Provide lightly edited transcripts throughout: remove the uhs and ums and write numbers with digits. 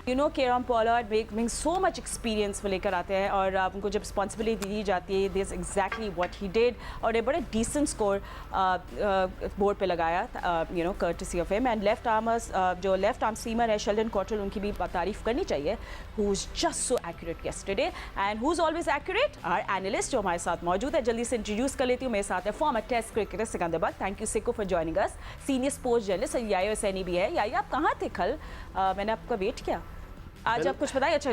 You know Kieron Pollard bring so much experience वो लेकर आते हैं और उनको जब रिस्पॉन्सिबिलिटी दी जाती है this exactly what he did और एक बड़े डिसेंट स्कोर बोर्ड पे लगाया you know courtesy of him and left armers जो लेफ्ट आर्म सीमर है शेल्डन कॉटरल उनकी भी तारीफ करनी चाहिए who is just so accurate yesterday and who is always accurate our analyst जो हमारे साथ मौजूद है। जल्दी से इंट्रोड्यूस कर लेती हूँ, मेरे साथ है former test cricketer Sikander Bakht. Thank you सिको for joining us, senior sports journalist याया सैनी भी है। याया आप कहाँ थे कल? मैंने आपका वेट किया, आज आप कुछ बताइए। अच्छा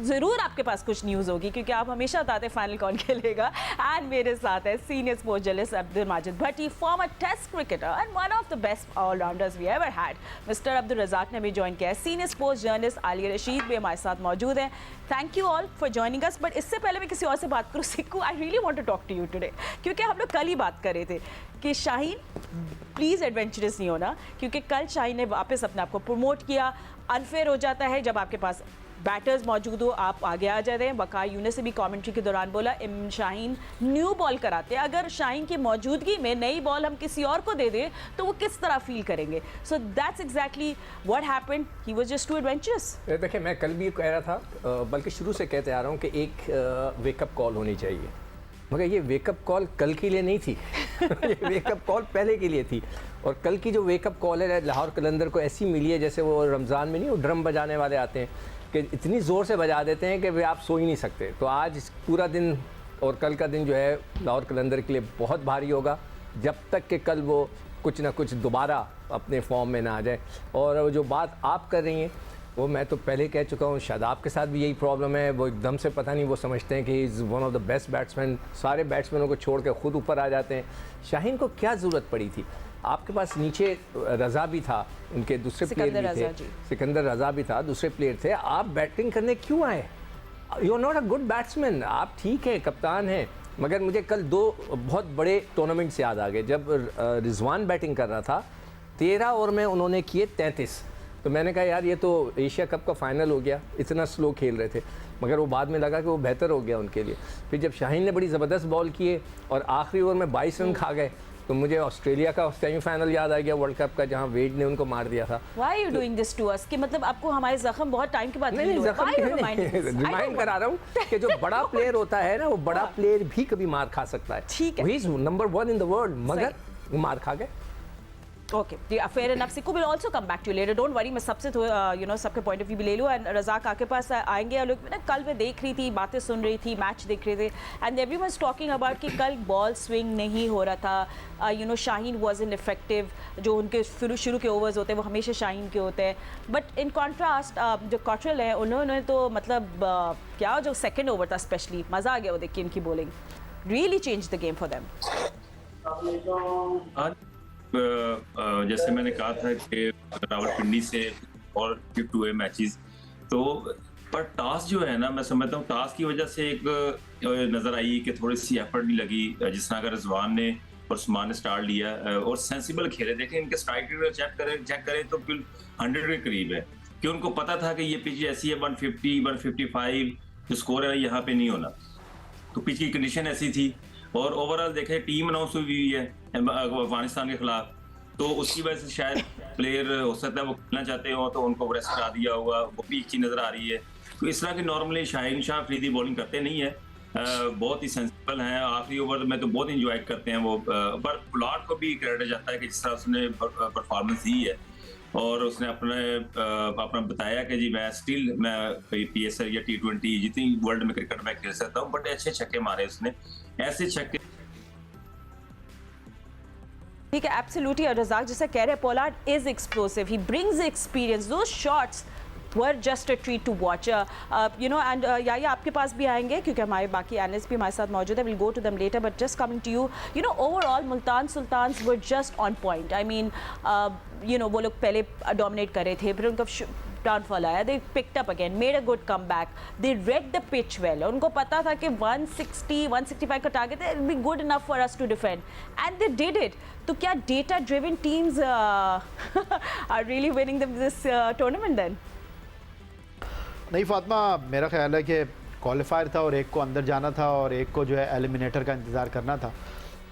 ज़रूर आपके पास कुछ न्यूज़ होगी क्योंकि आप हमेशा बताते हैं फाइनल कौन खेलेगा। एंड मेरे साथ है senior sports journalist Abdul Majid Bhatti, former test cricketer and one of the best allrounders we ever had. Mister Abdul Razzaq ने भी ज्वाइन किया है। Senior sports journalist Aliya Rashid भी हमारे साथ मौजूद हैं। Thank you all for joining us. But इससे पहले मैं किसी और से बात करूँ, Sikku I really want to talk to you today क्योंकि हम लोग कल ही बात कर रहे थे कि शाहीन प्लीज़ एडवेंचरस नहीं होना क्योंकि कल शाहीन ने वापस अपने आप को प्रमोट किया। अनफेयर हो जाता है जब आपके पास बैटर्स मौजूद हो, आप आगे आ जाते हैं। वक़ार यूनिस से भी कमेंट्री के दौरान बोला शाहीन न्यू बॉल कराते हैं, अगर शाहीन की मौजूदगी में नई बॉल हम किसी और को दे दें तो वो किस तरह फील करेंगे। So that's exactly what happened, he was just too adventurous. देखिए मैं कल भी कह रहा था बल्कि शुरू से कहते आ रहा हूँ कि एक वेकअप कॉल होनी चाहिए, मगर ये वेकअप कॉल कल के लिए नहीं थी ये वेकअप कॉल पहले के लिए थी। और कल की जो वेकअप कॉल है लाहौर कलंदर को ऐसी मिली है जैसे वो रमज़ान में नहीं वो ड्रम बजाने वाले आते हैं कि इतनी ज़ोर से बजा देते हैं कि वे आप सो ही नहीं सकते। तो आज पूरा दिन और कल का दिन जो है लाहौर कलंदर के लिए बहुत भारी होगा जब तक कि कल वो कुछ ना कुछ दोबारा अपने फॉर्म में ना आ जाए। और जो बात आप कर रही हैं वो मैं तो पहले कह चुका हूँ, शादाब के साथ भी यही प्रॉब्लम है। वो एकदम से पता नहीं वो समझते हैं कि is one of the best batsman, सारे बैट्समैनों को छोड़ के खुद ऊपर आ जाते हैं। शाहीन को क्या ज़रूरत पड़ी थी? आपके पास नीचे रज़ा भी था, उनके दूसरे प्लेयर भी थे, सिकंदर रज़ा भी था, दूसरे प्लेयर थे। आप बैटिंग करने क्यों आए? You are not a good batsman. आप ठीक है कप्तान हैं, मगर मुझे कल दो बहुत बड़े टूर्नामेंट्स याद आ गए। जब रिजवान बैटिंग कर रहा था 13 ओवर में उन्होंने किए 33, तो मैंने कहा यार ये तो एशिया कप का फाइनल हो गया, इतना स्लो खेल रहे थे। मगर वो बाद में लगा कि वो बेहतर हो गया उनके लिए। फिर जब शाहीन ने बड़ी ज़बरदस्त बॉल किए और आखिरी ओवर में 22 रन खा गए तो मुझे ऑस्ट्रेलिया का सेमीफाइनल याद आ गया वर्ल्ड कप का जहां वेड ने उनको मार दिया था। Why are you doing this to us? कि मतलब आपको हमारे जख्म बहुत टाइम के बाद रिमाइंड करा रहा हूँ कि जो बड़ा प्लेयर होता है ना वो बड़ा प्लेयर भी कभी मार खा सकता है। ठीक है, he is number 1 in the world, मगर मार खा गए। Okay fair enough. Sikku will also come back to you later, don't worry. मैं सबसे यू नो सबके पॉइंट ऑफ व्यू भी ले लूँ। एंड रज़ाक आपके पास आएंगे। लोग ना कल मैं देख रही थी, बातें सुन रही थी, मैच देख रहे थे and everyone was talking about कि कल बॉल स्विंग नहीं हो रहा था। You know Shaheen wasn't effective, जो उनके शुरू के ओवर्स होते हैं वो हमेशा शाहीन के होते हैं। बट इन कॉन्ट्रास्ट जो कॉटरल है उन्होंने तो मतलब क्या जो सेकेंड ओवर था स्पेशली मज़ा आ गया वो देख के, इनकी bowling really change the game for them. जैसे मैंने कहा था कि रावलपिंडी से और 2 मैचेस तो पर टॉस जो है ना, मैं समझता हूँ टॉस की वजह से एक नजर आई कि थोड़ी सी एफर्ट नहीं लगी। जिस तरह अगर रिजवान ने और उस्मान ने स्टार्ट लिया और सेंसिबल खेले, देखें इनके स्ट्राइक रेट चेक करें तो बिल्कुल 100 के करीब है कि उनको पता था कि ये पिच ऐसी है 150 155 जो स्कोर है यहाँ पे नहीं होना, तो पिच की कंडीशन ऐसी थी। और ओवरऑल देखें टीम अनाउंस हुई है अफगानिस्तान के खिलाफ, तो उसकी वजह से शायद प्लेयर हो सकता है वो खेलना चाहते हो तो उनको रेस्ट करा दिया होगा, वो भी एक चीज नजर आ रही है। तो इस तरह की नॉर्मली शाहीन शाह अफरीदी बॉलिंग करते नहीं है, बहुत ही सेंसिबल हैं। आखिरी ओवर में तो बहुत इंजॉय करते हैं वो, पर पुलार्ड को भी क्रेडिट जाता है कि जिस तरह उसने परफॉर्मेंस दी है और उसने अपना बताया कि जी मैं स्टिल मैं PSL या T20 जितनी वर्ल्ड में क्रिकेट में खेल सकता हूँ। बट अच्छे छक्के मारे उसने, ऐसे छक्के। ठीक है, एब्सोल्युटली। और रज़ाक जैसा कह रहे हैं, Pollard is explosive, he brings experience, those shots were just a treat to watch. You know, and याया आपके पास भी आएंगे क्योंकि हमारे बाकी एनालिस्ट भी हमारे साथ मौजूद है. We'll go to them later, but just coming to you, you know, overall Multan Sultans were just on point. I mean, you know, वो लोग पहले डोमिनेट कर रहे थे, फिर उनका डाउनफॉल आया, they picked up again, made a good comeback, they read the pitch well. उनको पता था कि 160, 165 का टारगेट है, it'll be good enough for us to defend, and they did it. तो क्या data driven teams are really winning this tournament then? नहीं फातिमा, मेरा ख्याल है कि क्वालिफायर था और एक को अंदर जाना था और एक को जो है एलिमिनेटर का इंतज़ार करना था।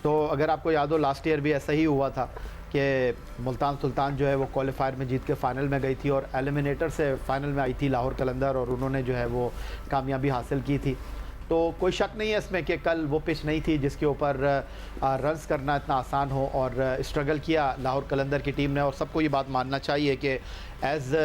तो अगर आपको याद हो लास्ट ईयर भी ऐसा ही हुआ था कि मुल्तान सुल्तान जो है वो क्वालिफायर में जीत के फाइनल में गई थी और एलिमिनेटर से फाइनल में आई थी लाहौर कलंदर, और उन्होंने जो है वो कामयाबी हासिल की थी। तो कोई शक नहीं है इसमें कि कल वो पिच नहीं थी जिसके ऊपर रन्स करना इतना आसान हो, और स्ट्रगल किया लाहौर कलंदर की टीम ने। और सबको ये बात मानना चाहिए कि एज़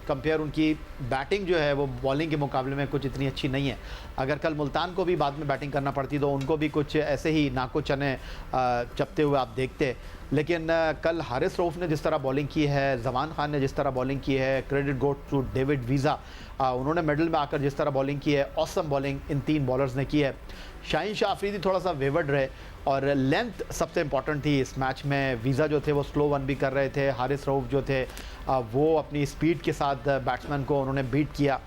कंपेयर उनकी बैटिंग जो है वो बॉलिंग के मुकाबले में कुछ इतनी अच्छी नहीं है। अगर कल मुल्तान को भी बाद में बैटिंग करना पड़ती तो उनको भी कुछ ऐसे ही नाको चने चपते हुए आप देखते। लेकिन कल हारिस रऊफ ने जिस तरह बॉलिंग की है, जमान खान ने जिस तरह बॉलिंग की है, credit goes to David Wiese, उन्होंने मिडल में आकर जिस तरह बॉलिंग की है, ऑसम बॉलिंग इन 3 बॉलर्स ने की है। शाहीन शाह अफरीदी थोड़ा सा वेवर्ड रहे और लेंथ सबसे इंपॉर्टेंट थी इस मैच में। वीज़ा जो थे वो स्लो वन भी कर रहे थे, हारिस रऊफ जो थे वो अपनी स्पीड के साथ बैट्समैन को उन्होंने बीट किया।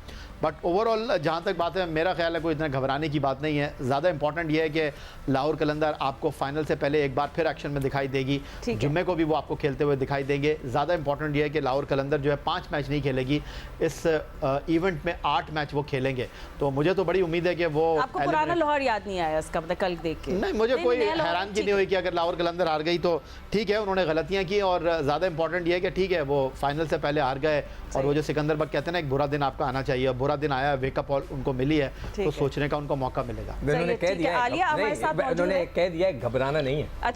बट ओवरऑल जहाँ तक बात है, मेरा ख्याल है कोई इतना घबराने की बात नहीं है। ज़्यादा इंपॉर्टेंट ये है कि लाहौर कलंदर आपको फाइनल से पहले एक बार फिर एक्शन में दिखाई देगी, जुम्मे को भी वो आपको खेलते हुए दिखाई देंगे। ज़्यादा इंपॉर्टेंट ये है कि लाहौर कलंदर जो है 5 मैच नहीं खेलेगी, इस इवेंट में 8 मैच वो खेलेंगे। तो मुझे तो बड़ी उम्मीद है कि वो आपको पुराना लाहौर याद नहीं आया इसका मतलब कल देख के? नहीं, मुझे कोई हैरानगी नहीं हुई कि अगर लाहौर कलंदर हार गई तो ठीक है, उन्होंने गलतियाँ की। और ज़्यादा इंपॉर्टेंट ये है कि ठीक है वो फाइनल से पहले हार गए, और वो जो सिकंदर बग कहते हैं ना, एक बुरा दिन आपका आना चाहिए, बुरा दिन आया, वेकअप उनको मिली है तो सोचने का उनको मौका मिलेगा। उन्होंने कह दिया आलिया हमारे साथ मौजूद है। उन्होंने कह दिया घबराना नहीं है।